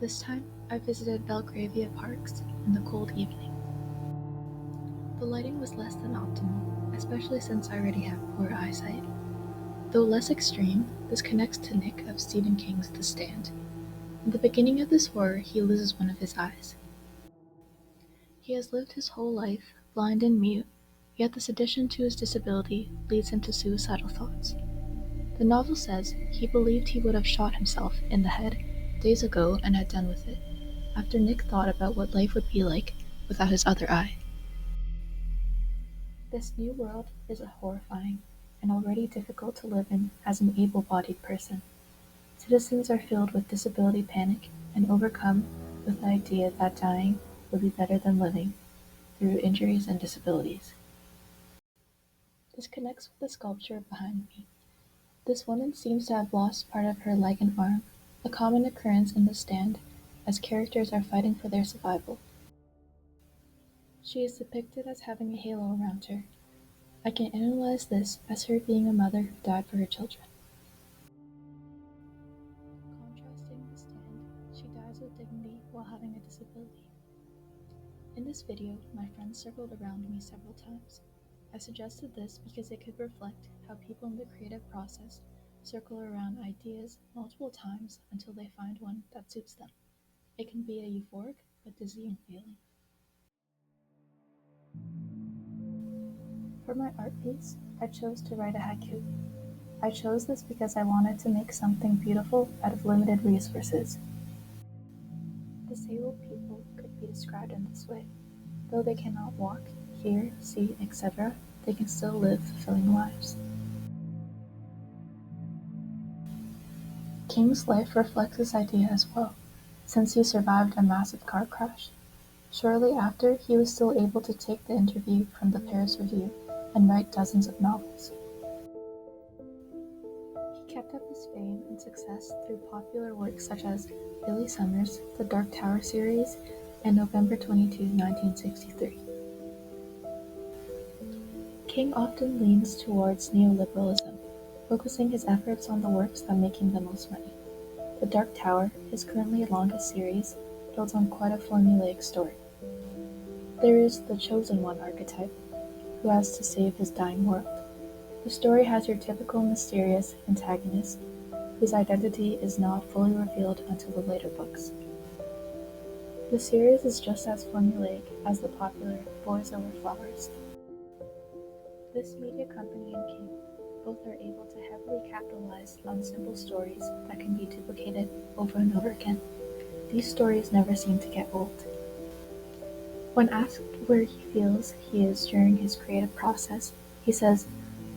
This time, I visited Belgravia Parks in the cold evening. The lighting was less than optimal, especially since I already have poor eyesight. Though less extreme, this connects to Nick of Stephen King's The Stand. In the beginning of this horror, he loses one of his eyes. He has lived his whole life blind and mute, yet this addition to his disability leads him to suicidal thoughts. The novel says he believed he would have shot himself in the head days ago and had done with it, after Nick thought about what life would be like without his other eye. This new world is horrifying and already difficult to live in as an able-bodied person. Citizens are filled with disability panic and overcome with the idea that dying would be better than living through injuries and disabilities. This connects with the sculpture behind me. This woman seems to have lost part of her leg and arm, a common occurrence in The Stand, as characters are fighting for their survival. She is depicted as having a halo around her. I can analyze this as her being a mother who died for her children. Contrasting The Stand, she dies with dignity while having a disability. In this video, my friends circled around me several times. I suggested this because it could reflect how people in the creative process circle around ideas multiple times until they find one that suits them. It can be a euphoric but dizzying feeling. For my art piece, I chose to write a haiku. I chose this because I wanted to make something beautiful out of limited resources. Disabled people could be described in this way. Though they cannot walk, hear, see, etc., they can still live fulfilling lives. King's life reflects this idea as well, since he survived a massive car crash. Shortly after, he was still able to take the interview from the Paris Review and write dozens of novels. He kept up his fame and success through popular works such as Billy Summers, the Dark Tower series, and November 22, 1963. King often leans towards neoliberalism, focusing his efforts on the works that make him the most money. The Dark Tower, his currently longest series, builds on quite a formulaic story. There is the chosen one archetype, who has to save his dying world. The story has your typical mysterious antagonist, whose identity is not fully revealed until the later books. The series is just as formulaic as the popular Boys Over Flowers. This media company and King both are able to heavily capitalize on simple stories that can be duplicated over and over again. These stories never seem to get old. When asked where he feels he is during his creative process, he says,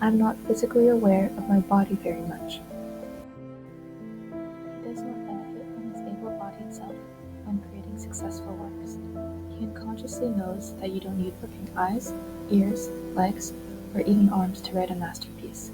"I'm not physically aware of my body very much." He does not benefit from his able-bodied self when creating successful works. He unconsciously knows that you don't need working eyes, ears, legs, or even arms to write a masterpiece.